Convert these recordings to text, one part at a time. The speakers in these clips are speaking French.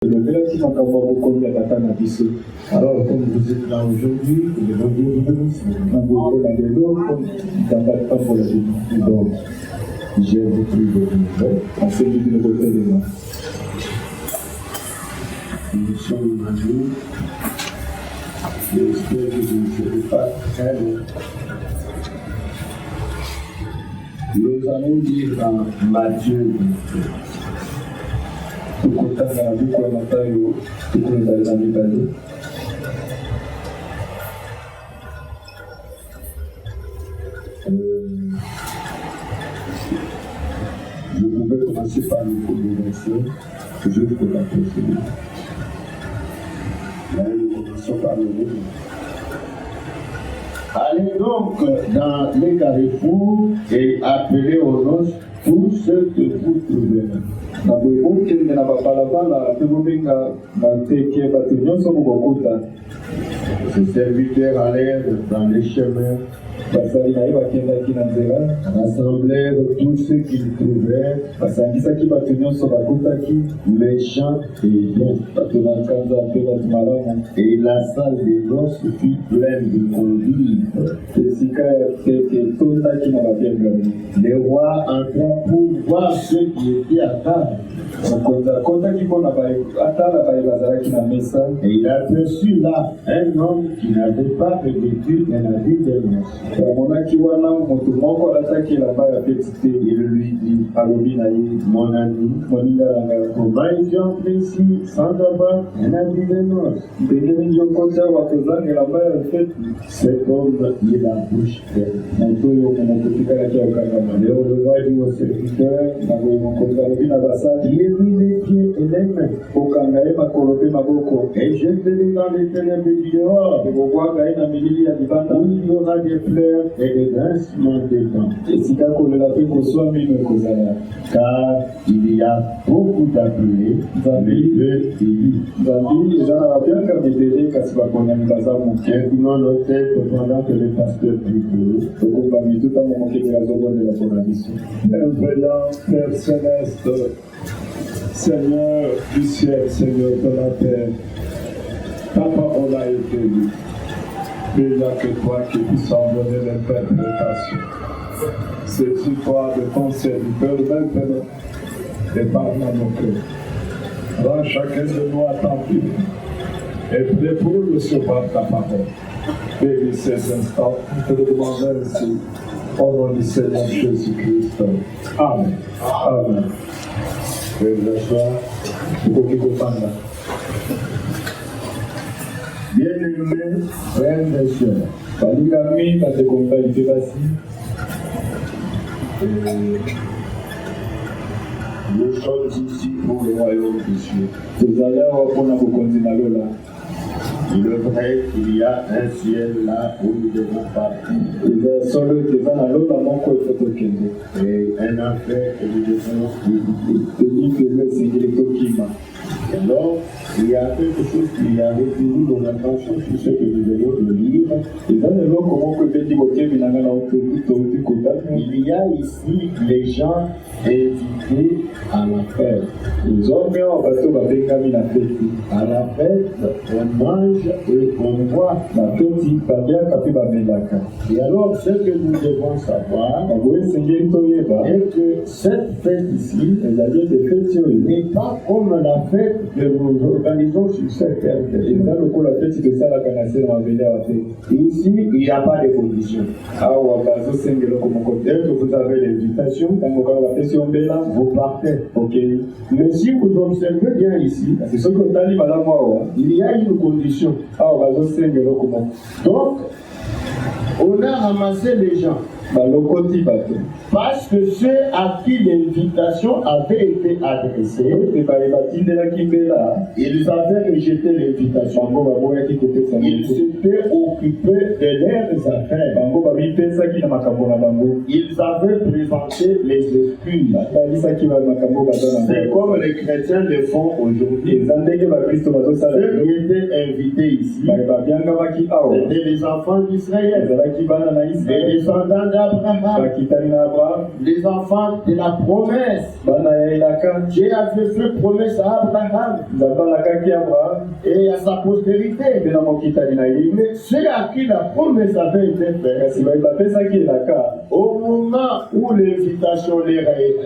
Alors, comme vous êtes là aujourd'hui, vous devez vous donc, j'ai repris de vous. Nous sommes à nous. J'espère que vous ne serez pas très loin. Nous allons lire dans Matthieu. Tukutana buku ya Mathayo tukuandika. Je pouvais commencer par le premier verset, juste pour la précision. Là, nous commençons par le livre. Allez donc dans les carrefours et appelez aux noces tous ceux que vous trouverez. Ces serviteurs allèrent dans les chemins, rassemblèrent tous ceux qu'ils trouvèrent, méchants et bons. Et la salle des noces fut pleine de convives. Les rois entrèrent pour voir ceux qui étaient à table. Et il aperçut là un homme qui n'avait pas revêtu un habit de noces. Il lui dit, mon ami, comment es-tu entré ici sans avoir un habit de noces? Cet homme, il a la bouche pleine. Et on le voit dire au serviteur, il est mis les pieds et les mains. Et jetez-les dans les ténèbres du dehors, où il y aura des pleurs et des grincements des dents. Car il y a beaucoup d'appelés, mais peu élus. Inclinons nos têtes pendant que le pasteur prie pour nous. Bienveillant Père Céleste, Seigneur du ciel, Seigneur de la terre, ta parole a été lue. Mais il n'y a que toi qui puisses en donner l'interprétation. C'est toi de ton serviteur maintenant et parle à nos cœurs. Rends chacun de nous attentif et prêt pour recevoir ta parole. Bénis ces instants, nous te le demandons ainsi, au nom du Seigneur Jésus-Christ. Amen. Amen. Bien-aimés frères et sœurs, nous sommes ici pour le royaume des cieux. Il est vrai qu'il y a un ciel là où nous devons partir. Et un enfer que nous devons éviter. Alors, il y a quelque chose qui a retenu mon attention sur ce que nous venons de lire. Il y a ici les gens invités à la fête. À la fête, on mange et on boit. Et alors, ce que nous devons savoir est que cette fête ici n'est pas comme la fête que nous organisons sur cette terre. Ici, il n'y a pas de conditions. Dès que vous avez l'invitation, vous partez. Mais si vous observez bien ici, il y a une condition. Donc, on a ramassé les gens. Parce que ceux à qui l'invitation avait été adressée, ils avaient rejeté l'invitation. Ils s'étaient occupés de leurs affaires. Ils avaient présenté les excuses. C'est comme les chrétiens le font aujourd'hui. Ceux qui étaient invités ici, c'était les enfants d'Israël, les descendants d'Abraham, bakitani na Abraham, les enfants de la promesse. bana ya elaka, Dieu avait fait promesse à Abraham nzambe alakaki Abraham, et à sa postérité. mpe na mokitani na ye. Mais ceux à qui la promesse avait été faite, Kasi bapesaki elaka, au moment où l'invitation leur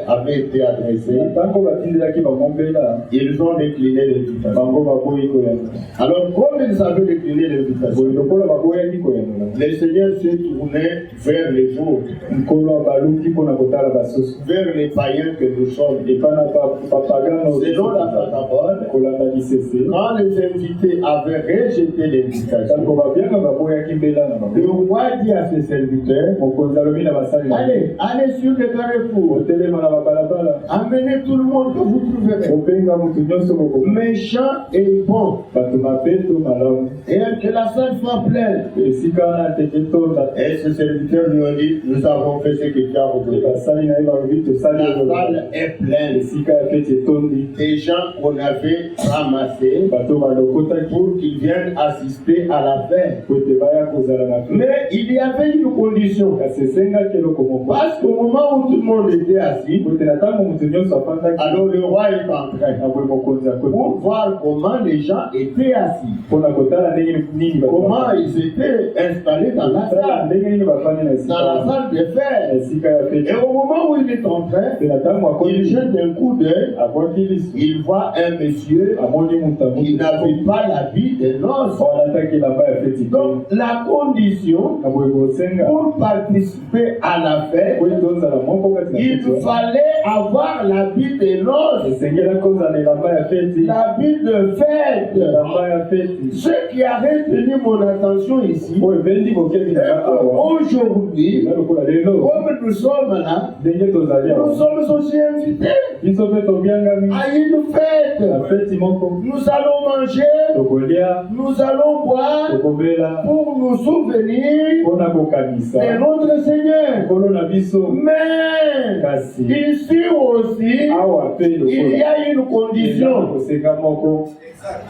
avait été adressée, ntango batindelaki bango mbela, ils ont décliné l'invitation. bango baboyi koyanola. Alors, comme ils avaient décliné l'invitation, Boye lokola baboyaki koyanola, le Seigneur s'est tourné vers les autres, nkolo baluki mpona kotala basusu, vers les païens que nous sommes. epa na bapagano Selon la parabole, kolanda lisese, quand les invités avaient rejeté l'invitation, ntango babianga baboyaki mbela na le bango, roi dit à ses serviteurs, mokonzi alobi na basali na ye, allez sur le carrefour, otelema na babalabala, amenez tout le monde que vous trouverez, obenga mutu nyonso bokoma, méchant et bon, bato mabe to malamu, et que la salle soit pleine. esika wana teke tonda. Et ses serviteurs lui ont dit, nous avons fait ce que tu as voulu. basali na ye balobi tosali La oyo, salle est pleine. esika ya feti etondi, Des gens qu'on avait ramassés bato balokotaki pour qu'ils viennent assister à la fête. po ete baya kozala na feti. Mais il y avait une condition. kasi esengaki eloko moko, Parce qu'au moment où tout le monde était assis, po ete na ntango moto nyonso afandaki, alors le roi est entré na boye mokonzi akoti pour voir comment les gens étaient assis, mpona kotala ndenge nini comment ils étaient installés dans la kotala salle, ndenge nini bafandi na dans la esika salle de na fête. esika ya feti. Et au moment où il est entré, Pe na ntango il akoti jette un coup d'œil, abwaki liso, il voit un monsieur amoni moto qui n'avait pas l'habit de noces. alataki elamba ya feti te. Donc la condition na boye kosenga pour participer à la fête, po ete ozala moko kati na il feti wana, fallait avoir l'habit de noces, esengelaki ozala elamba ya feti, l'habit de fête. elamba ya feti Ce qui a retenu mon attention ici, oyo ebendi bokebi na nga awa, aujourd'hui, eza lokola lelo comme nous sommes là, ndenge tozali nous awa, sommes aussi invités biso mpe tobiangami à une fête. na feti moko, Nous allons manger, tokolia, nous allons boire tokobela pour nous souvenir mpona kokanisa de notre Seigneur. nkolo na biso. Mais Kasi ici aussi, awa mpe il y lokola a une condition. kosenga moko,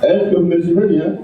Est-ce que vous me suivez bien?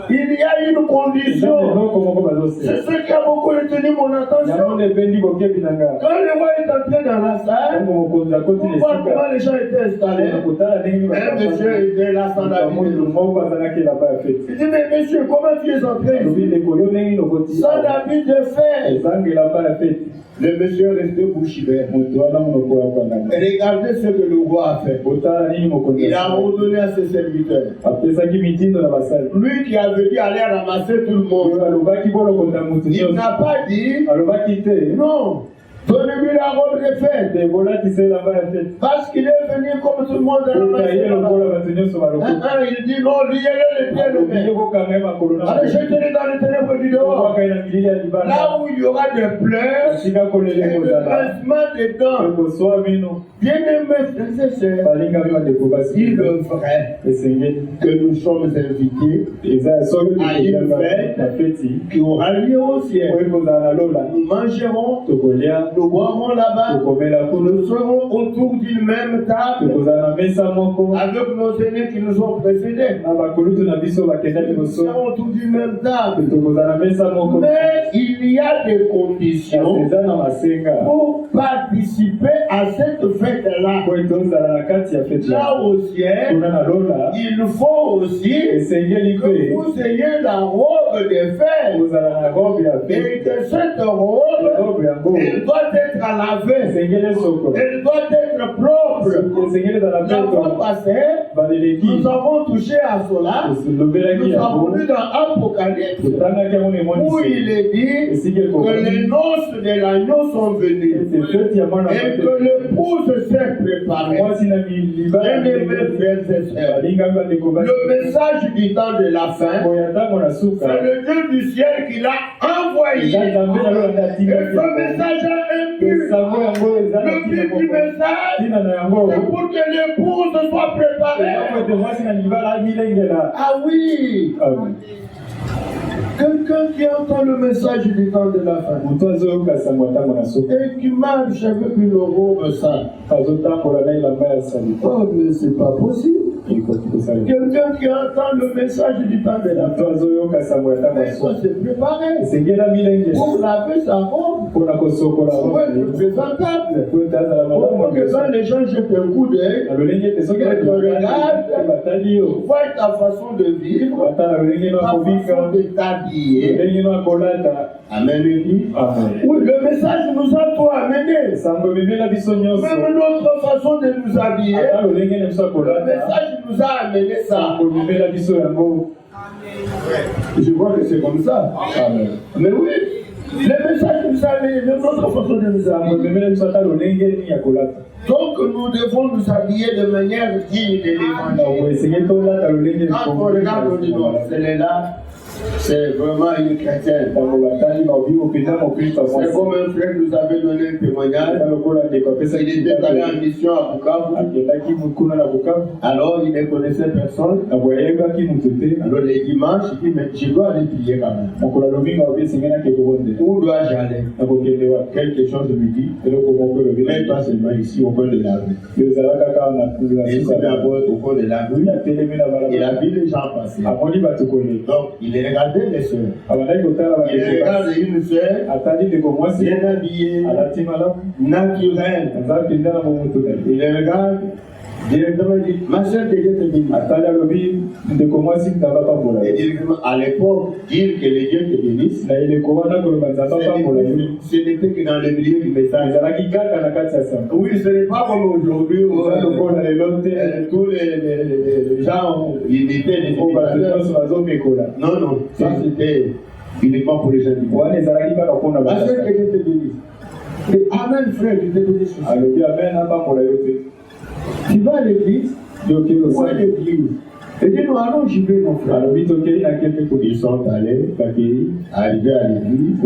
Il y a une eza condition. eloko moko C'est bazosenga, ce qui a beaucoup retenu mon attention. yango nde ebendi bokebi na nga. Quand le roi est entré dans la salle, ntango mokonzi akoti na pour voir esika comment les gens étaient installés, na kotala ndenge nini un monsieur était là sans la moto moko azalaki elamba ya feti, Il dit, mais monsieur, comment tu es entré lobi ici ndeko yo ndenge nini okoti sans l'habit de fête? ezanga elamba ya feti. Le monsieur est resté bouche bée. moto wana monoko ya kwananga, Regardez ce que le roi a fait. kotala nini mokonzi Il a ordonné à ses serviteurs. apesaki mitindo na basali, Lui qui avait dit aller ramasser tout le monde, oyo alobaki mpo lokonda moto il nyonso, n'a pas dit alobaki te non, donnez-lui la robe de fête. te bolatisa elamba ya feti, Parce qu'il est venu comme tout le monde à ota ramasser ye la robe. lokola bato nyonso balokota, Il dit non, liez-le les pieds le obiye mains. kokanga ye makolo na Allez, jetez-les dans les ténèbres du dehors. okwaka ye na milili ya libanda, Là où il y aura des pleurs esika et kolele des kozala, grincements de dents. ekoswa mino. Bien-aimés frères et sœurs, balingami bandeko basi, il est vrai esengeli que nous sommes invités eza soki Ayeba, na feti qui aura lieu au ciel. oyo kozala na lola, Nous mangerons, tokolia, nous boirons là-bas, tokomela kuna, nous serons autour d'une même table tokozala na mesa moko avec nos aînés qui nous ont précédés. na bakulutu na biso bakendaki Nous liboso, serons autour d'une même table. tokozala na mesa moko. Mais il y a des Kasi conditions eza na masenga pour participer à cette fête-là. po ete ozala na kati ya feti Là au ciel, kuna na lola, il faut aussi esengeli que mpe vous ayez la robe de fête. kozala na robe ya feti, Et que cette robe, robe yango elle doit être lavée. esengeli soko, Elle doit être propre. esengeli ezala La fois peto passée, baleleki, nous avons touché à cela. lobelaki Nous avons yango, lu dans Apocalypse totangaki yango na où emonisi il est dit esika que ekokani les noces de l'agneau sont venues ete feti ya mwana et que l'épouse s'est préparée. mwasi na libala Bien-aimés frères et sœurs, balingami bandeko basi, le message du temps de la fin, oya ntango na suka c'est le Dieu du ciel qui l'a envoyé. eza nzambe na lola nde Et atingaki ce message a un but. esango yango eza na Le ntina but du moko, message, ntina na yango c'est pour que l'épouse soit eza po préparée. ete mwasi na libala amilengela. Ah oui, Amen. quelqu'un qui entend le message du temps de la fin moto azoyoka sango ya ntango na suka, et qui marche avec une robe sale. azotambola na elamba ya sali, Oh, mais c'est pas possible. Quelqu'un qui entend le message du temps de la fin, il faut se préparer pour laver sa robe, pour être présentable. Pour que quand les gens jettent un coup d'œil, ils te regardent, voient ta façon de vivre, ta façon de t'habiller. Amen. Oui, le message nous a tout amené. Même notre façon de nous habiller, le message nous a amené ça. Je vois que c'est comme ça. Amen. Mais oui, le message nous a amené, même notre façon de nous habiller. Donc nous devons nous habiller de manière digne de l'évangile. Quand on regarde, on dit non, celle-là, c'est vraiment une chrétienne. C'est comme un frère nous avait donné un témoignage. Il était allé en mission à Bukavu. Alors il ne connaissait personne. Alors les dimanches, il dit, mais je dois aller prier quand même. Où dois-je aller? Quelque chose me dit, mais pas seulement ici au coin de la rue. Et il s'est d'abord au coin de la rue. Il a vu les gens passer. Donc il est regardé les soeurs. Il regarde une soeur bien habillée, naturelle. Il regarde directement, il dit, ma soeur, que Dieu te bénisse. Et directement, à l'époque, dire que les dieux te bénissent, ce n'était que dans le milieu du message. Oui, ce n'est pas comme aujourd'hui où tous les gens imitaient les imitateurs. Non, non, ça c'était uniquement pour les gens du monde. Ma soeur, que Dieu te bénisse. Et Amen, frère, je te bénisse. Tu vas à l'église, où est l'église? Et dit, nous allons, j'y vais, mon frère. Ils sont allés, arrivés à l'église,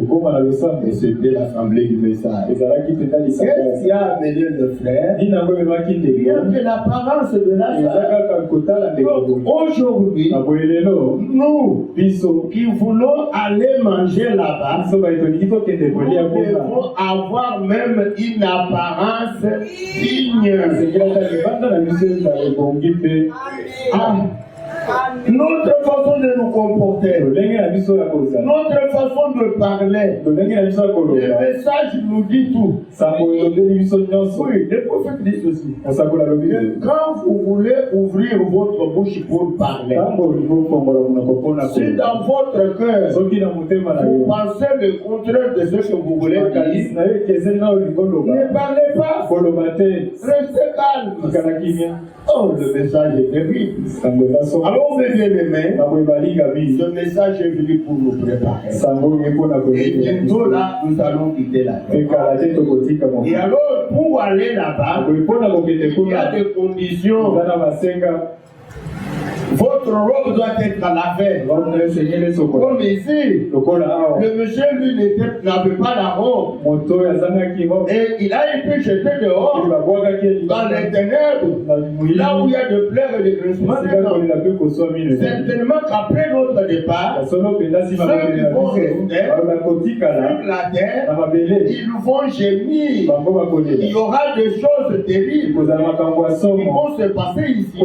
et c'était l'assemblée du message. Qu'est-ce qui a amené le frère? Il y avait l'apparence de la salle. Aujourd'hui, nous qui voulons aller manger là-bas, nous devons avoir même une apparence digne. Notre façon de nous comporter, notre façon de parler, le message nous dit tout. Oui, le prophète dit ceci. Quand vous voulez ouvrir votre bouche pour parler, si dans votre cœur vous pensez le contraire de ce que vous voulez dire, ne parlez pas. Restez calme. Oh, le message est terrible. Alors, mes bien-aimés, ce message est venu pour nous préparer. Et bientôt là, nous allons quitter la terre. Et alors, pour aller là-bas, il y a des conditions. Votre robe doit être à la fin. Comme ici, le monsieur, lui, n'avait pas la robe. Et il a été jeté dehors, dans les ténèbres, là où il y a de pleurs et de grincements. Certainement qu'après notre départ, ceux qui vont rester sur la terre, ils vont gémir. Il y aura des choses terribles qui vont se passer ici.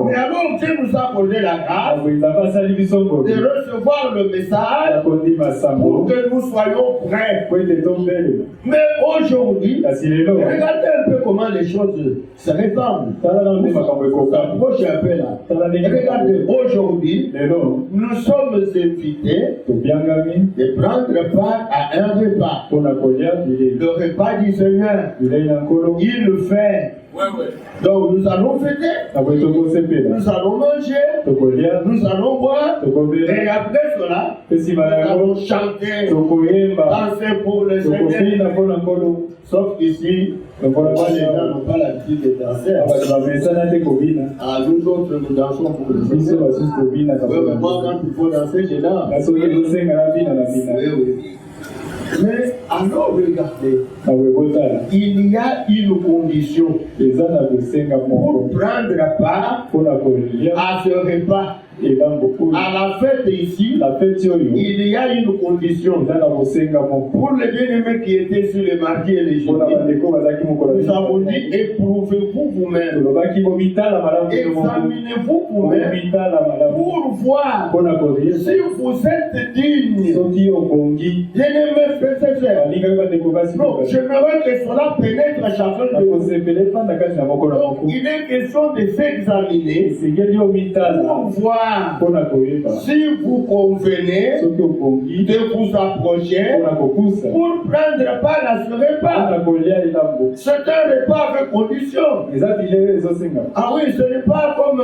Mais alors, Dieu nous a posé la grâce de recevoir le message pour que nous soyons prêts. Mais aujourd'hui, regardez un peu comment les choses se répandent. Approchez un peu là. Regardez, aujourd'hui, nous sommes invités de prendre part à un repas. Le repas du Seigneur. Il le fait. Donc nous allons fêter, nous allons manger, nous allons boire, et après cela, nous allons chanter, danser pour le Seigneur. Sauf qu'ici, les gens n'ont pas l'habitude de danser. Nous autres, nous dansons pour le Seigneur. Moi, quand il faut danser, je danse. Oui. Mais alors regardez, il y a une condition pour prendre part à ce repas. À la fête ici, il y a une condition. Pour les bien-aimés qui étaient sur les mardis et les jeudis, nous avons dit éprouvez-vous vous-même. Examinez-vous vous-même pour voir si vous êtes digne. Bien-aimés frères et sœurs, non, j'aimerais que cela pénètre chacun de vous. Donc, il est question de s'examiner pour voir si vous convenez de vous approcher pour prendre part à ce repas. C'est un repas avec condition. Ah oui, ce n'est pas comme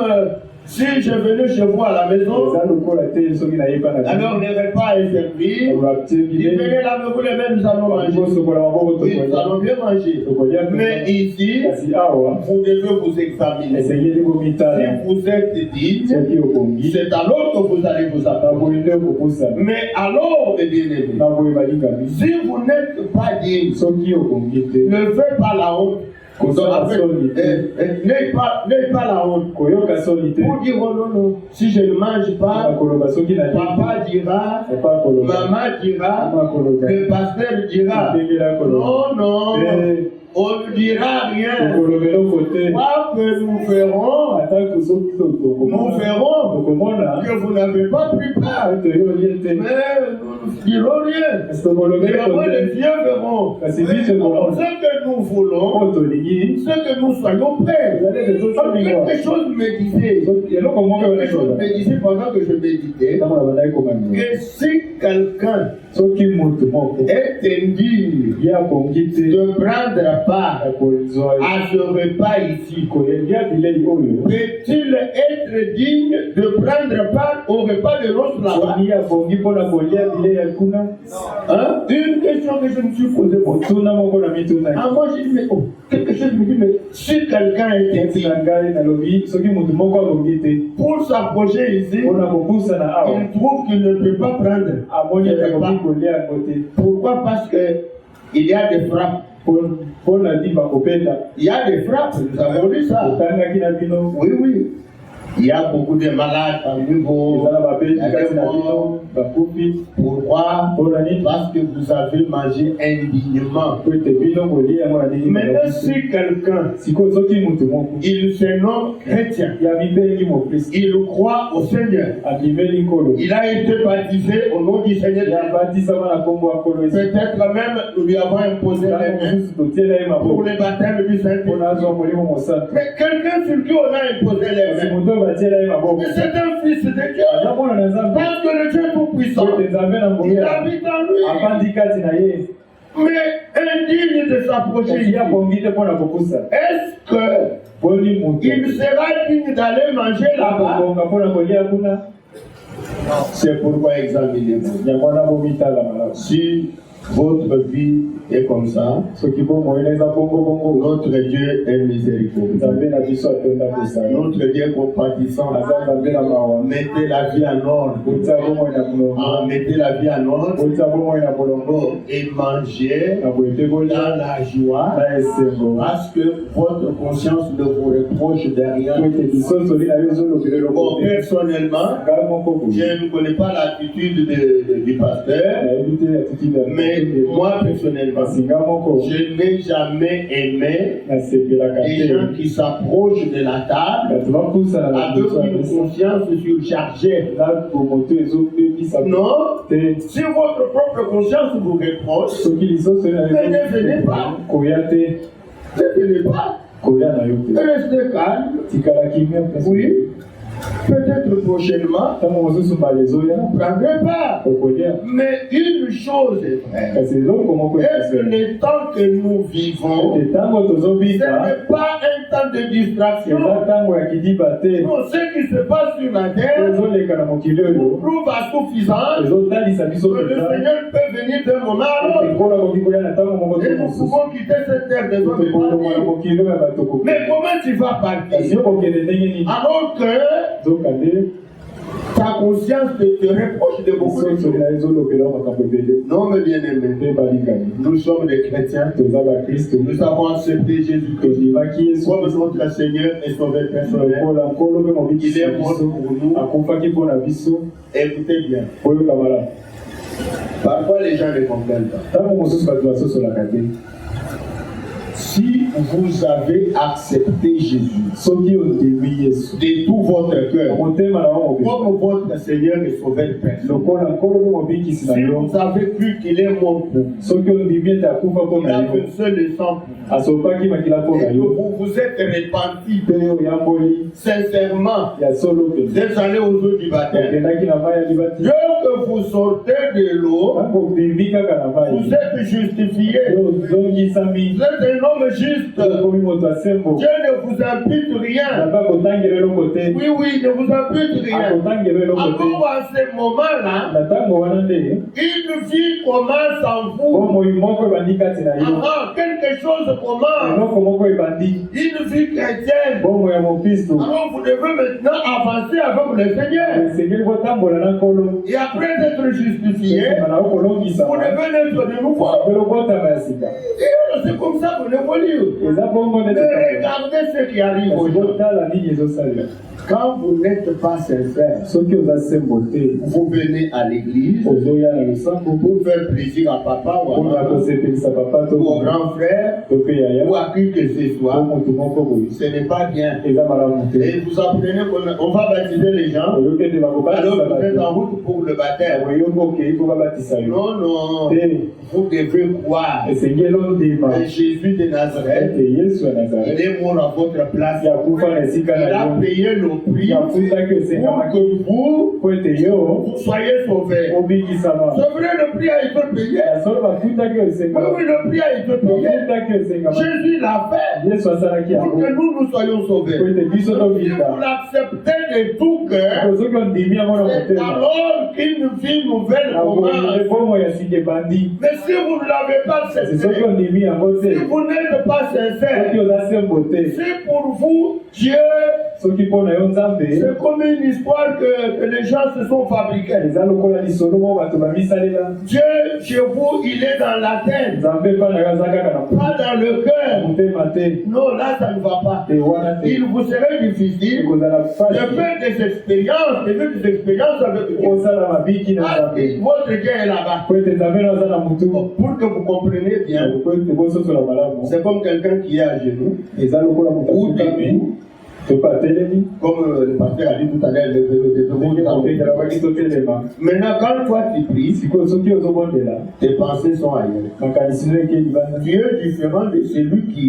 si je venais chez vous à la maison, alors le repas est servi, venez lavez-vous les mains, nous allons manger. Oui, nous allons bien manger. Mais ici, vous devez vous examiner. Si vous êtes digne, c'est alors que vous allez vous approcher. Mais alors, mes bien-aimés, si vous n'êtes pas digne, ne faites pas la honte. N'ayez pas la honte pour dire oh non, si je ne mange pas, papa dira, maman dira, le pasteur dira, non, on ne dira rien. Quoi que nous ferons que vous n'avez pas pris part. Mais nous ne dirons rien. Mais après les vieux verront. Ce que nous voulons, ce que nous soyons prêts. Quelque chose me disait pendant que je méditais que si quelqu'un est indigne de prendre part à ce repas ici, peut-il être digne de prendre part au repas de l'autre là-bas? Une question que je me suis posée. Moi j'ai dit, mais quelque chose me dit, mais si quelqu'un est indigne pour s'approcher ici, il trouve qu'il ne peut pas prendre. Pourquoi? Parce que il y a des frappes. Il y a des frappes, nous avons dit ça. Oui. Il y a beaucoup de malades parmi vous. Pourquoi? Parce que vous avez mangé indignement. Maintenant, si quelqu'un, il se nomme chrétien, il croit au Seigneur, il a été baptisé au nom du Seigneur, peut-être même nous lui avons imposé les mains pour le baptême du Saint-Esprit. Mais quelqu'un sur qui on a imposé les mains, mais c'est un fils de Dieu. Parce que le Dieu tout-puissant, il habite en lui. Mais indigne de s'approcher, est-ce qu'il sera digne d'aller manger là-bas? C'est pourquoi examinez-vous. Si votre vie est comme ça, notre Dieu est miséricordieux. Notre Dieu est compatissant. Mettez la vie en ordre. Mettez la vie en ordre et mangez dans la joie, parce que votre conscience ne vous reproche de rien. Bon, personnellement, je ne connais pas l'attitude du pasteur, mais moi personnellement, je n'ai jamais aimé les gens qui s'approchent de la table avec une conscience surchargée. Non, si votre propre conscience vous reproche, ne venez pas. Ne venez pas. Restez calme. Oui. Peut-être prochainement, vous ne prendrez pas. Mais une chose est vraie. Est-ce que le temps que nous vivons, ce n'est pas un temps de distraction? Non, ce qui se passe sur la terre nous prouve à suffisance que le Seigneur peut venir d'un moment à l'autre. Et nous pouvons quitter cette terre des autres parties. Mais comment tu vas partir? Alors que Ta conscience te reproche de beaucoup de choses. Non, mes bien-aimés, nous sommes des chrétiens. Nous avons accepté Jésus-Christ comme notre Seigneur et Sauveur personnel. Il est mort pour nous. Écoutez bien. Parfois, les gens ne comprennent pas. Si vous avez accepté Jésus de tout votre cœur, comme votre Seigneur et Sauveur personnel, si vous avez cru qu'il est mort pour vous, il a fait seul le sang pour vous, et que vous vous êtes repenti sincèrement, vous êtes allé aux eaux du baptême. Dès que vous sortez de l'eau, vous êtes justifié. Vous êtes un homme juste. Dieu ne vous impute rien. Oui, oui, ne vous impute rien. Alors à ce moment-là, une vie commence en vous. Quelque chose commence. Une vie chrétienne. Alors vous devez maintenant avancer avec le Seigneur. Et après être justifié, vous devez naître de nouveau. Et c'est comme ça qu'on évolue. Mais regardez ce qui arrive aujourd'hui. Quand vous n'êtes pas sincère, vous venez à l'église pour faire plaisir à papa ou à maman, ou au grand frère, ou à qui que ce soit. Ce n'est pas bien. Et vous apprenez qu'on va baptiser les gens, alors vous êtes en route pour le baptême. Non, non. Vous devez croire que Jésus de Nazareth, il est mort à votre place. Il a payé le prix pour que vous soyez sauvés. C'est vrai, le prix a été payé. Oui, le prix a été payé. Jésus l'a fait pour que nous soyons sauvés. Si vous l'acceptez de tout cœur, c'est alors qu'une vie nouvelle commence. Mais si vous ne l'avez pas accepté, si vous n'êtes pas sincère, c'est pour vous Dieu. C'est comme une histoire que les gens se sont fabriqués. Dieu, chez vous, il est dans la tête, pas dans le cœur. Non, là, ça ne va pas. Il vous serait difficile de faire des expériences, avec Dieu. Votre Dieu est là-bas. Pour que vous compreniez bien, c'est comme quelqu'un qui est à genoux, ou debout. Comme le pasteur a dit tout à l'heure, maintenant quand toi tu pries, tes pensées sont ailleurs. Dieu est différent de celui qui,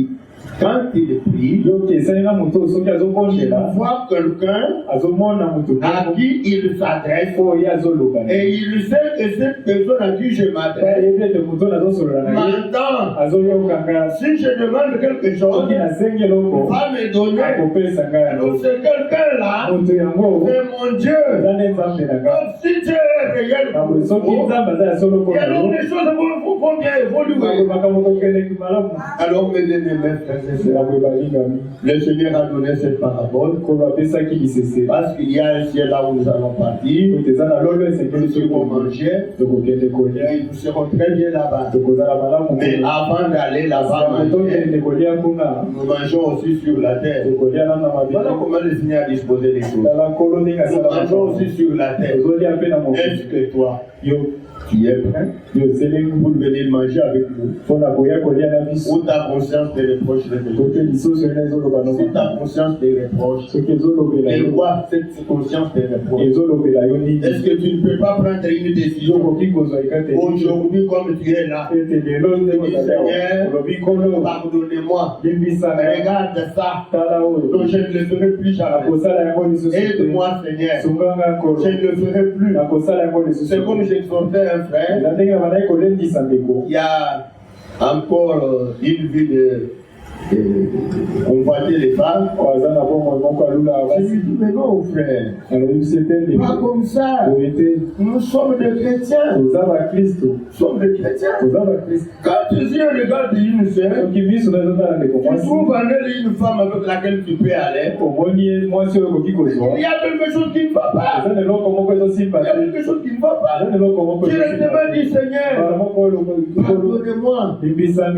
quand il prie, il voit quelqu'un à qui il s'adresse et il sait que cette personne à qui je m'adresse m'entend. Si je demande quelque chose, il va me donner. Donc c'est quelqu'un-là, c'est mon Dieu. Donc si Dieu est réel, et alors les choses vont bien évoluer. Alors mes amis, le Seigneur a donné cette parabole parce qu'il y a un ciel là où nous allons partir. Nous serons mangés et nous serons très bien là-bas. Mais avant d'aller là-bas manger, nous mangeons aussi sur la terre. Voilà comment le Seigneur a disposé les choses. Nous mangeons aussi sur la terre. Est-ce que toi, tu es prêt pour venir manger avec nous? Ou ta conscience te reproche de quelque chose? Si ta conscience te reproche, et quoi cette conscience te reproche? Est-ce que tu ne peux pas prendre une décision aujourd'hui comme tu es là? Tu dis Seigneur, pardonnez-moi, regarde ça, donc je ne le ferai plus jamais. Aide-moi Seigneur, je ne le ferai plus. C'est comme j'exhortais un frère, il y a encore une vie convoiter les femmes. Je lui dis, mais non, frère, pas comme ça. Nous sommes des chrétiens. Nous sommes des chrétiens. Quand tu dis regarde une sœur, tu trouves en elle une femme avec laquelle tu peux aller, il y a quelque chose qui ne va pas. Il y a quelque chose qui ne va pas. Directement dit, Seigneur, pardonnez-moi.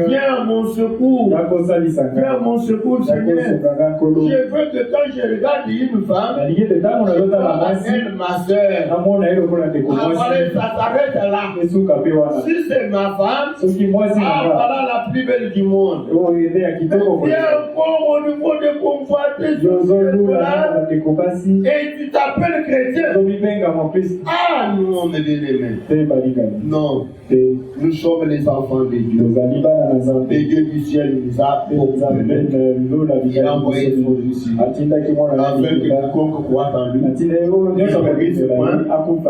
Viens à mon secours. Viens à mon secours, Seigneur. Je veux que quand je regarde une femme, elle, ma soeur, ça s'arrête là. Si c'est ma femme, voilà la plus belle du monde. Viens encore au niveau de convoiter et tu t'appelles chrétien. Ah non, mes bien-aimés. Non. Nous sommes les enfants de Dieu. Et Dieu du ciel nous a il a envoyé son Jésus afin que quiconque croit en lui ne périsse point,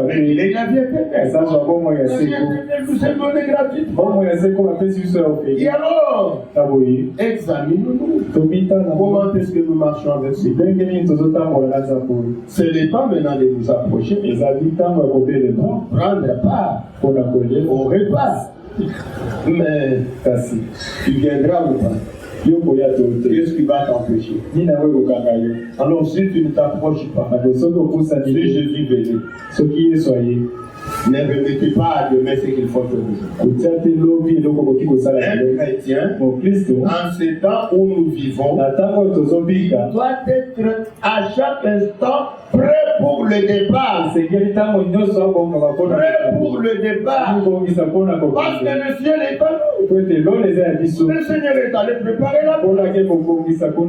mais il est la vie éternelle. La vie éternelle nous est donnée gratuitement. Et alors, examinons-nous. Comment est-ce que nous marchons avec ces gens? C'est le temps maintenant de nous approcher pour prendre part au repas. Mais tu viendras ou pas? Qu'est-ce qui va t'empêcher? Alors si tu ne t'approches pas, si Jésus venait, ne remettez pas à demain ce qu'il faut faire. Un chrétien, en ce temps où nous vivons, doit être à chaque instant prêt pour le départ. Prêt pour le départ. Parce que le ciel est à nous. Le Seigneur est allé préparer la porte.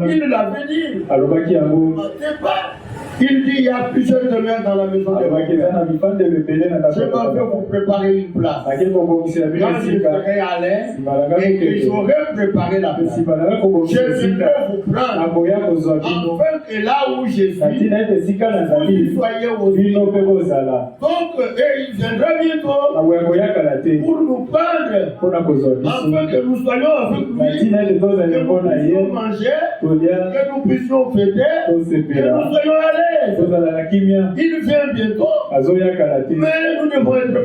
Il l'avait dit. Il dit il y a plusieurs demeures dans la maison de mon Père. Je m'en vais vous préparer une place. Quand je serai à l'aise et que j'aurai préparé la place, je viendrai vous prendre afin que là où je suis, vous y soyez aussi. Donc, il viendra bientôt pour nous prendre afin que nous soyons avec lui, que nous puissions manger, que nous puissions fêter, que nous soyons allés. Il vient bientôt, mais nous devons être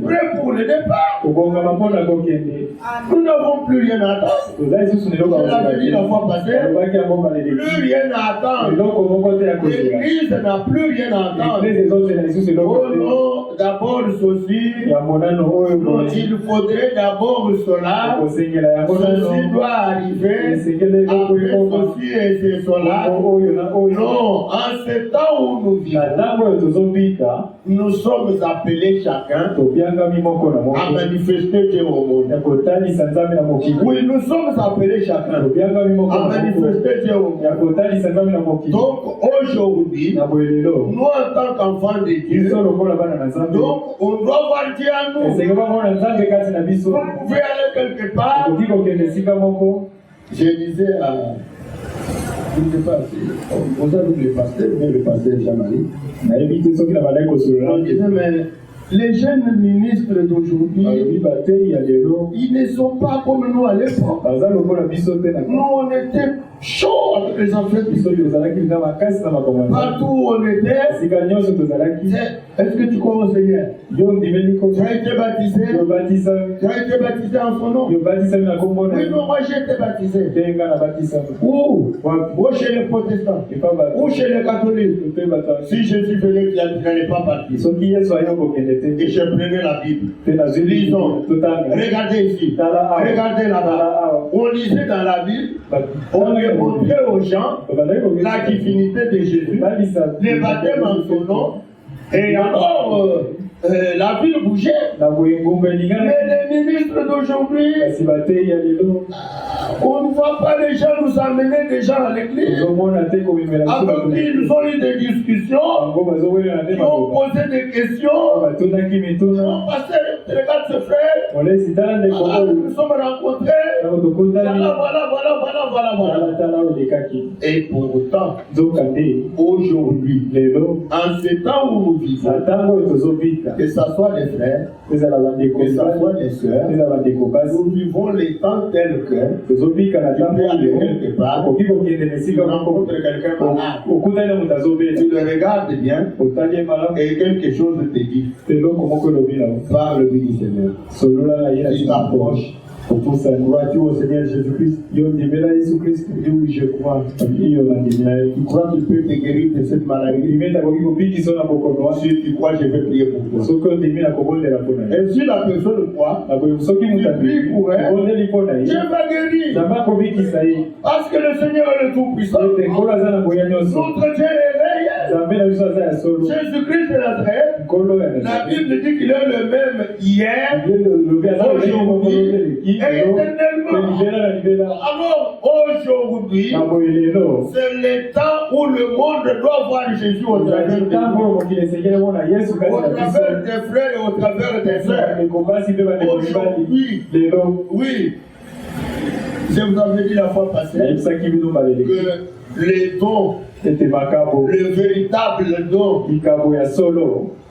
prêts pour le départ. Nous n'avons plus rien à attendre. Je l'avais dit la fois passée, plus rien à attendre. L'Église n'a plus rien à attendre. Oh non, d'abord ceci, non, il faudrait d'abord cela, ceci doit arriver, après ceci et c'est cela. Non, en ce temps où nous vivons, nous sommes appelés chacun à manifester Dieu au monde. Oui, nous sommes appelés chacun à manifester Dieu au monde. Donc aujourd'hui, nous en tant qu'enfants de Dieu, donc on doit voir Dieu en nous. Vous pouvez aller quelque part. Je disais à... Je ne sais pas si on a vu le pasteur Jean-Marie. On disait, mais les jeunes ministres d'aujourd'hui, ils ne sont pas comme nous à l'époque. Nous, on était chauds avec les enfants. Partout où on était, est-ce que tu crois au Seigneur? Tu as été baptisé? Tu as été baptisé en son nom? Oui, non, moi j'ai été baptisé. Où? Chez les protestants? Ou chez les catholiques? Si je suis venu, tu n'allais pas partir. Et je prenais la Bible. Lisons. Regardez ici. Regardez là-bas. On lisait dans la Bible. On montrait aux gens la divinité de Jésus, les baptêmes en son nom. Et alors, la ville bougeait. Mais les ministres d'aujourd'hui, on ne voit pas les gens nous amener des gens à l'église. Avec qui ils ont eu des discussions, ils ont posé des questions. On passait, regarde ce frère. Nous sommes rencontrés. Voilà. Et pourtant, aujourd'hui, en ce temps où nous vivons, que ce soit les frères, que ce soit les sœurs, nous vivons les temps tels que peux aller quelque part, tu rencontres quelqu'un malade, tu le regardes bien, et quelque chose te dit, par le vie du Seigneur. Tu t'approches. Crois-tu au Seigneur Jésus-Christ? Oui, je crois. Tu crois qu'il peut te guérir de cette maladie? Si tu crois, je vais prier pour toi. Et si la personne croit, tu pries pour elle, Dieu va guérir. Parce que le Seigneur est le Tout-Puissant. Notre Dieu est réel. Jésus-Christ de Nazareth, la Bible dit qu'il est le même hier, aujourd'hui, éternellement. Alors aujourd'hui, c'est le temps où le monde doit voir Jésus au travers des frères et au travers des sœurs. Aujourd'hui, oui, je vous avais dit la fois passée que les dons, le véritable don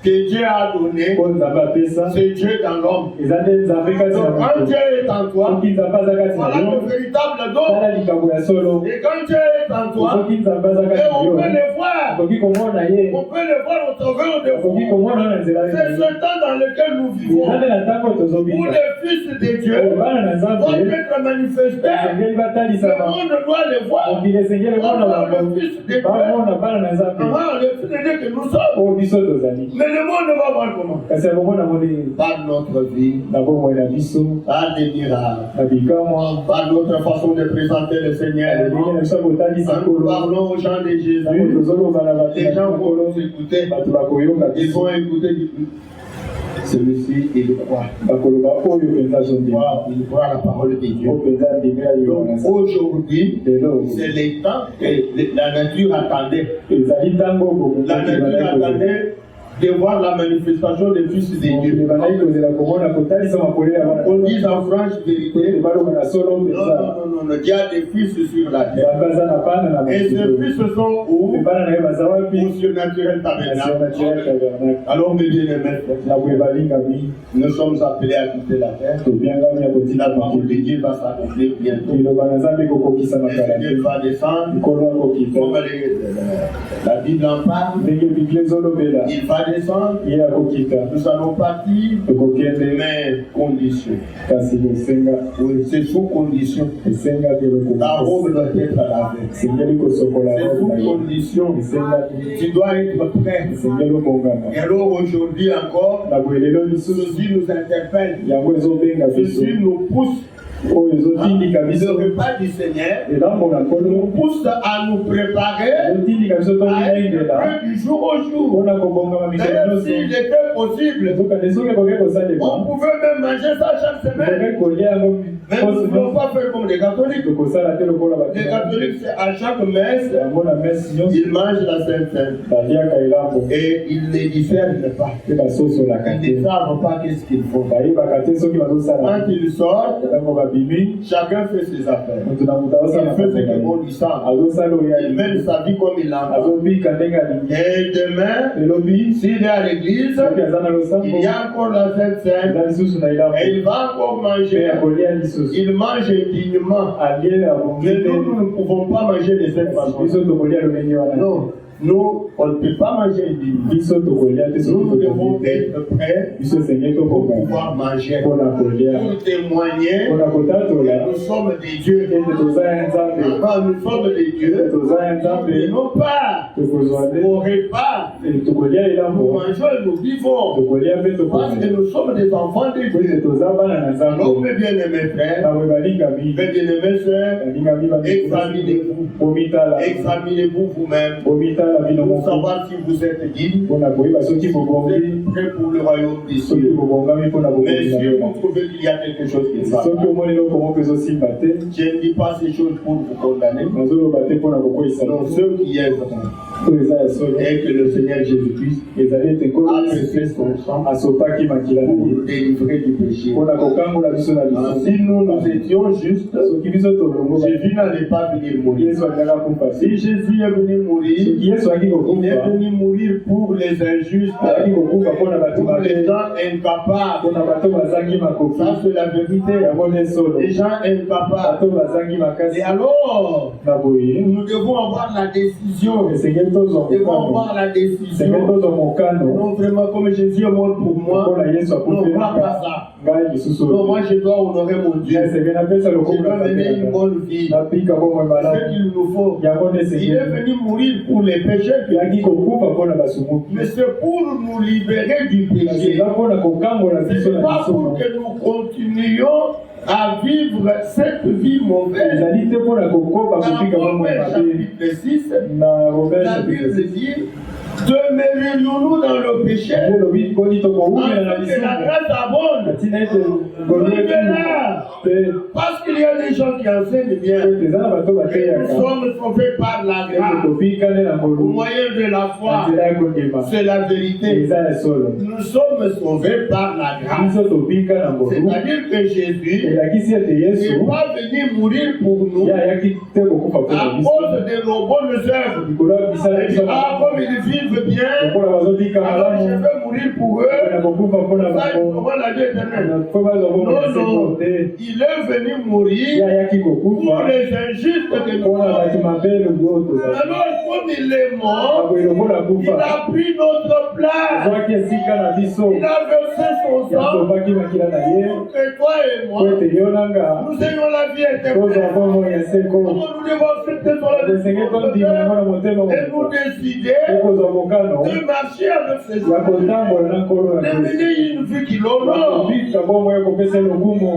que Dieu a donné, c'est Dieu dans l'homme. Donc quand Dieu est en toi, voilà le véritable don. Et quand Dieu est en toi, et on peut le voir. On peut le voir au travers de vous. C'est ce temps dans lequel nous vivons, où le Fils de Dieu va être manifesté. Le monde doit le voir. Le Fils de Dieu. Le Fils de Dieu que nous sommes. Mais le monde va voir comment? Par notre vie, par des miracles, par notre façon de présenter le Seigneur. Nous parlons aux gens de Jésus. Les gens vont nous écouter. Ils vont écouter du tout. Celui-ci, il croit. Il croit à la parole de Dieu. Donc aujourd'hui, c'est le temps que la nature attendait. La nature attendait de voir la manifestation des fils de Dieu. On dit en franche vérité, non, il y a des fils sur la terre. Et ces fils sont où? Au surnaturel tabernacle. Alors, mes bien-aimés, nous sommes appelés à quitter la terre. La parole de Dieu va s'accomplir bientôt. Le Seigneur va descendre. Comme la Bible en parle, il va descendre. Nous allons partir, mais condition. Oui, c'est sous condition. La robe doit être lavée. C'est sous condition. Tu dois être prêt. Et alors aujourd'hui encore, ceci nous interpelle. Ceci nous pousse. Le repas du Seigneur nous pousse à nous préparer à être prêts du jour au jour. D'ailleurs, s'il était possible, on pouvait même manger ça chaque semaine. Mais nous ne pouvons pas faire comme les catholiques. Les catholiques, c'est à chaque messe, ils mangent la Sainte Seine. Et ils ne discernent pas. Ils ne savent pas qu'est-ce qu'ils font. Quand ils sortent, chacun fait ses affaires. Il fait ce que bon lui semble. Il mène sa vie comme il l'entend. Et demain, s'il est à l'église, il y a encore la Sainte Seine. Et il va encore manger. Il mange indignement. Mais nous ne pouvons pas manger de cette façon. Non. Nous, on ne peut pas manger indignement. Nous devons être prêts pour pouvoir manger, pour témoigner que nous sommes des dieux. Quand nous sommes des dieux, nous n'avons pas au repas. Nous mangeons et nous vivons. Parce que nous sommes des enfants de Dieu. Donc, mes bien-aimés frères, mes bien-aimés sœurs, examinez-vous vous-même. Pour savoir si vous êtes digne, si vous êtes prêt pour le royaume des cieux. Mais si vous trouvez qu'il y a quelque chose qui ne va pas, je ne dis pas ces choses pour vous condamner. Non, ceux qui aiment et que le Seigneur Jésus-Christ a fait son sang pour nous délivrer du péché. Si nous étions justes, Jésus n'allait pas venir mourir. Si Jésus est venu mourir, il est venu mourir pour les injustes, ayaki kokufa mpona bato pour les mabe gens incapables. mpona bato bazangi makoki Ça, c'est la vérité. yango nde solo Les gens incapables. bato bazangi makasi Et alors, na boye nous devons avoir la décision. esengeli tozwa Nous devons mokano avoir la esengeli décision. tozwa mokano Non, vraiment, comme Jésus est mort pour moi, mpona yesu non, akufeli pas ça. ngai lisusu Non, moi, je dois honorer mon Dieu. esengeli napesa Je lokobo dois mener une bonne vie. napika bomoi C'est ce malamu qu'il nous faut. yango nde Il est esengeli venu mourir pour les péchés, yaki kokufa mpona basumuki mais c'est pour nous libérer du péché. eza mpona kokambola biso Ce n'est na pas pour biso que nous continuions à vivre cette vie mauvaise. ezali te mpona kokoba Dans kopika bomoi Romains mabe chapitre 6, na Romains la chapitre Bible dit, demeurerions-nous dans le péché elobi koni tokowumela na afin que la lisumu grâce abonde. tina ete Vivez-là. te Parce qu'il y a des gens qui enseignent bien. ete eza na bato Nous bateyaka sommes sauvés par la ete grâce tobikane na au ngolu moyen de la na foi. nzela ya kondima C'est la vérité. eza ya solo Nous sommes sauvés par la grâce. biso tobika na ngolu C'est-à-dire que Jésus elakisi ete n'est yesu pas venu mourir pour nous ye ayaki te kokufa mpona à biso cause de nos bonnes œuvres. likolo ya bisala biso Ah, comme ils vivent bien, lokola bazobika alors je malamu vais mourir pour eux. na kokufa mpona Ça, bango comment la vie éternelle? po bazwa bomoi Non, non. te Il est venu ye mourir ayaki pour kokufa les injustes que nous mpona bato sommes. mabe lobi oyo tozali Alors, comme il est mort, maboye lokola il kufa a pris notre place. azwaki esika na biso Il a versé son sang yasobaki makila na ye pour que toi et po moi, ete yo nanga nous ayons la vie tozwa éternelle. bomoi ya seko Comment nous devons accepter sur la esenge tondima yango na motema et nous décider ekozwa mokano de marcher avec ces ya gens, kotambola na nkolo de ya Kristo mener une vie qui l'honore. bakobika bomoi ya kopesa lokumu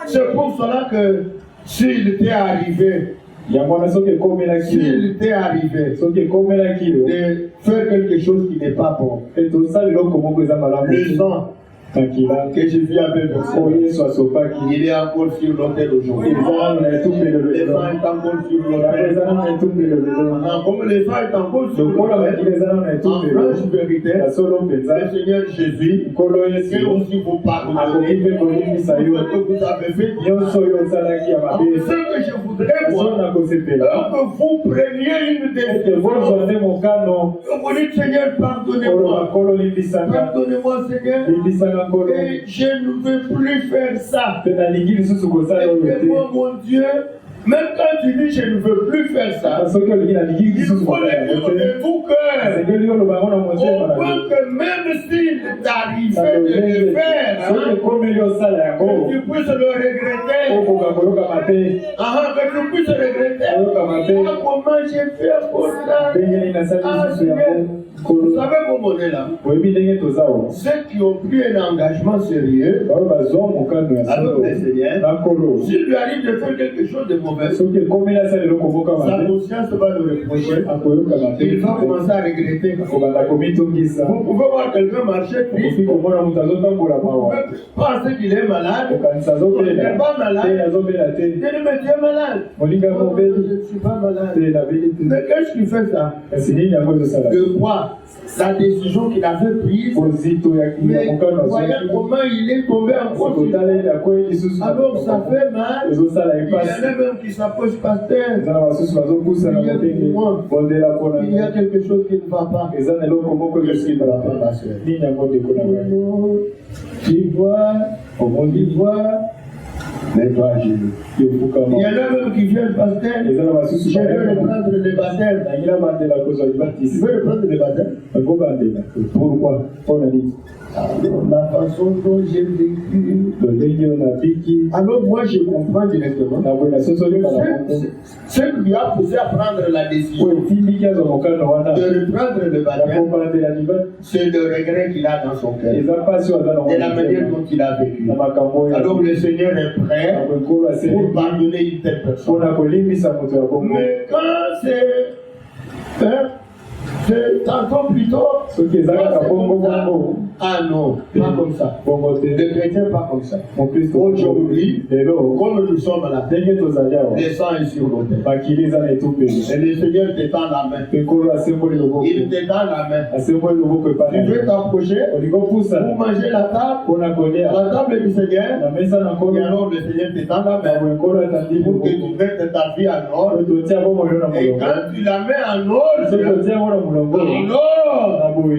C'est pour cela que s'il était arrivé, yango wana soki ekomelaki s'il était arrivé soki ekomelaki yo de faire quelque chose qui n'est pas bon, e tosala eloko moko eza malamu le sang makila que Jésus avait versé, oyo yesu asopaki il est encore sur l'autel aujourd'hui. eza nano na etumbelo Le lelo sang est encore sur yango l'autel. eza nano na etumbelo lelo Comme le sang est encore sur lokola l'autel, makila eza nano na en etumbelo franche vérité, ya solo mpenza le Seigneur Jésus nkolo peut yesu aussi vous akoki pardonner mpe kolimbisa yo ce que vous avez fait. nyonso oyo osalaki ya Alors, mabe ce que je voudrais, so moi, nakosepela que vous preniez une ete décision, bozwa nde mokano que vous dites, Seigneur, koloba pardonnez-moi. nkolo limbisanga Pardonnez-moi, Seigneur. limbisanga nkolo Et je ne veux plus faire ça. mpe nalingi lisusu kosala oyo te Aidez-moi, mon Dieu. Même quand tu dis, je ne veux plus faire ça, soki olingi nalingi il lisusu faut le kosala dire yango te de tout cœur. esengeli oloba yango na motema Au na point yo que même s'il t'arrivait de le faire, soki ekomeli osala yango que tu puisses le regretter. okoka koyokama te Que tu puisses regretter. oyokama te Ah, comment j'ai fait pour ça? ndenge nini nasali Ah, lisusu Seigneur, yango vous kolo savez comment on est là? oyebi ndenge toza o Ceux qui ont pris un engagement sérieux, baoyo bazwa mokano ya alors solo le Seigneur, na nkolo s'il lui arrive de faire quelque chose de mauvais, soki ekomeli asala eloko moko sa mabe conscience va le reprocher. akoyokama te Il va commencer à regretter. kobanda komitungisa Vous pouvez voir quelqu'un marcher triste, okoki komona moto azotambola vous mawa pouvez penser qu'il est malade, okanisa il azobela n'est pas te malade. azobela te Il dit, mais tu es malade. molinga Oh, mobeli je ne suis pas malade. te nabeli te Mais qu'est-ce qui fait ça? kasi nini yango ezosala De quoi? La décision qu'il avait prise, kozito ya mais mokano voyez azwaki comment il est tombé en cause. kotala ete akwei lisusu Alors ça fait mal. ezosala Il y en epasi a même qui s'approchent, pasteur. eza na basusu bazopusa na motenge bondela mpona Il y a quelque chose qui ne va pas. eza na eloko moko ezosibala nini yango ndeko na ngai Tu vois, omoni mais toi, Jésus. Il y yofukama en a même qui viennent, pasteur. eza na basusu Je vais reprendre le baptême. nangila bandela kozwa Tu libatisi veux reprendre le baptême? bakobandela Pourquoi? mpona nini La façon dont j'ai vécu. lolenge oyo nabiki Alors moi, je comprends directement. na boye nasosoli kala moko Ce qui lui a poussé à prendre la décision oyo etindiki azwa mokano wana de reprendre le ya baptême, kobandela libati c'est le regret qu'il a dans son cœur. eza mpasi oyo aza De la na manière dont il a vécu. na makambo oyo Alors le Seigneur est prêt ekolo pour aseli pardonner une telle personne. mpona kolimbisa moto ya bongo Mais quand c'est tantôt plus tôt, soki eza kaka bongo bongo ah non, pas comme ça. bongo te Les chrétiens, pas comme ça. mokristo Aujourd'hui, lelo comme nous sommes là, ndenge tozali awa le sang est sur l'autel. makili eza na etumbeli Et le Seigneur t'étend la main. ekolo asemboli loboko Il t'étend la main. asemboli loboko epai Tu veux t'approcher olingi opusa pour manger la table, mpona kolia la table du Seigneur. na mesa na Et nkolo alors le Seigneur t'étend la na main boye nkolo atandi pour que loboko tu mettes ta vie en ordre. oyo totia bongo yo na Et molongo quand tu la mets en soki ordre, otia ngo na molongo alors na boye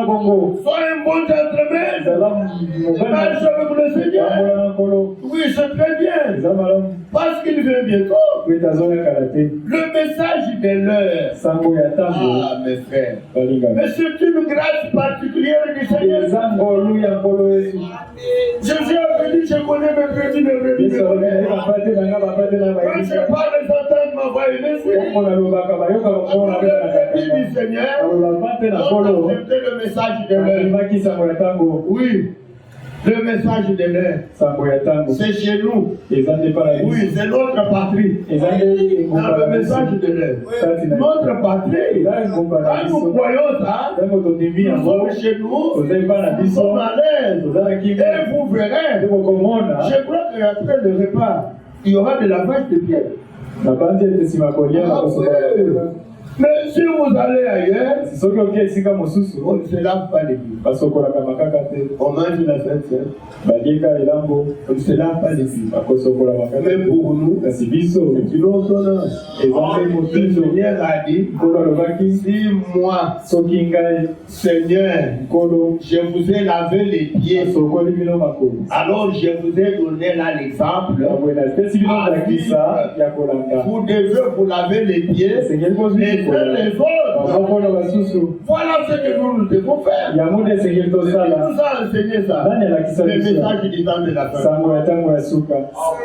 Sois un bon gentleman. Marche avec le Seigneur. Oui, c'est très bien. Parce qu'il vient bientôt. Le message de l'heure. Ah, mes frères. Mais c'est une grâce particulière du Seigneur. Jésus a dit, je connais mes petits brebis. Quand je parle, les entendre ma voix énervée. On du Seigneur. On a accepté le message de l'heure. Oui. Le message de l'heure, c'est chez nous. Oui, c'est notre patrie. Dans le message de l'heure. Notre patrie. Quand nous voyons ça, nous sommes chez nous, nous sommes à l'aise. Et vous verrez, je crois qu'après le repas, il y aura de la vache de pierre. Mais si vous allez ailleurs, on ne se lave pas les pieds. On mange la fête, on ne se lave pas les pieds. Mais pour nous, c'est une ordonnance. Le Seigneur a dit, si moi, Seigneur, je vous ai lavé les pieds, alors je vous ai donné là l'exemple. Vous devez vous laver les pieds. Les autres. Voilà ce que nous devons faire. Il nous a enseigné ça. Le message du temps de la fin.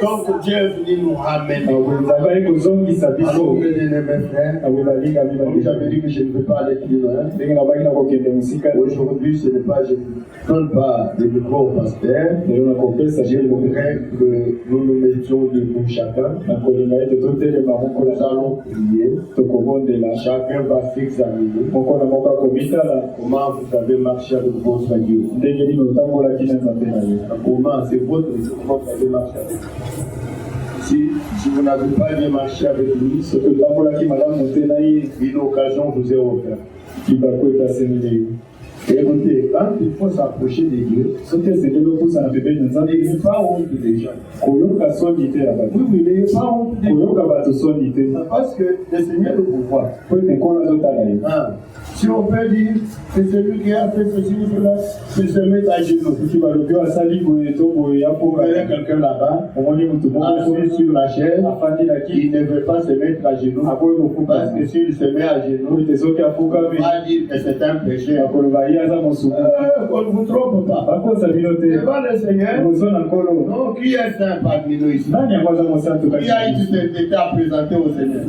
Donc Dieu est venu nous ramener. Alors, mes frères, comme j'avais dit que je ne veux pas aller plus loin. Aujourd'hui, ce n'est pas, je ne donne pas de micro au pasteur. J'aimerais que nous nous mettions debout chacun. Nous allons prier. Chacun va s'examiner. Comment vous avez marché avec votre Dieu? Comment c'est votre Dieu? Comment vous avez marché avec lui? Si vous n'avez pas bien marché avec lui, une occasion vous est offerte. Écoutez, quand il faut s'approcher de Dieu, n'ayez pas honte des gens. Oui, n'ayez pas honte des gens. Parce que le Seigneur le pouvoir. Si on peut dire que celui qui a fait ceci, cela, il se met à genoux. Vous verrez quelqu'un là-bas, assis sur la chaise, il ne veut pas se mettre à genoux. Parce que s'il se met à genoux, il va dire que c'est un péché. On ne vous trompe pas. Devant le Seigneur, non, qui est saint parmi nous ici? Qui a été à présenter au Seigneur?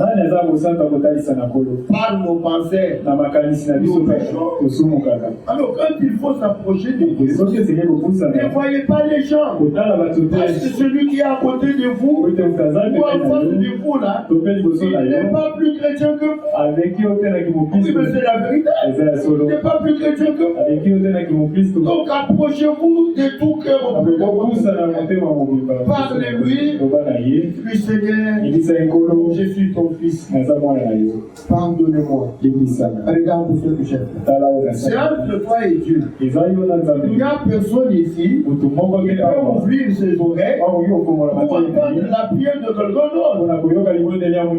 Par nos pensées, nous péchons. Alors quand il faut s'approcher de Dieu, ne voyez pas les gens. Parce que celui qui est à côté de vous, ou en face de vous là, il n'est pas plus chrétien que vous. Oui, mais c'est la vérité. Il n'est pas plus chrétien que vous. Donc approchez-vous de tout cœur. Parlez-lui. Lui, Seigneur, je suis ton fils. Pardonnez-moi. Regarde ce que j'ai fait. C'est entre toi et Dieu. Il n'y a personne ici qui peut ouvrir ses oreilles pour entendre la prière de quelqu'un d'autre.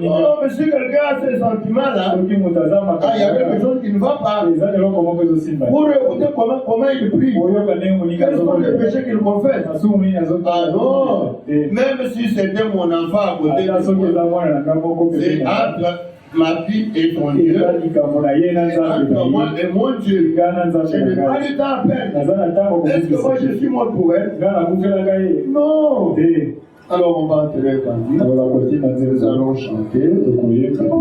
Oh, mais si quelqu'un a ces sentiments-là, il y a quelque chose qui ne va pas. Pour écouter comment il prie, quels sont les péchés qu'il confesse. Ah non, même si c'était mon enfant à côté de moi, c'est entre ma fille et ton Dieu, entre moi et mon Dieu. Je n'ai pas le temps à perdre. Est-ce que moi je suis mort pour elle? Non. Alors on va entrer dans Dieu. Nous allons chanter. Nous allons prier le Seigneur.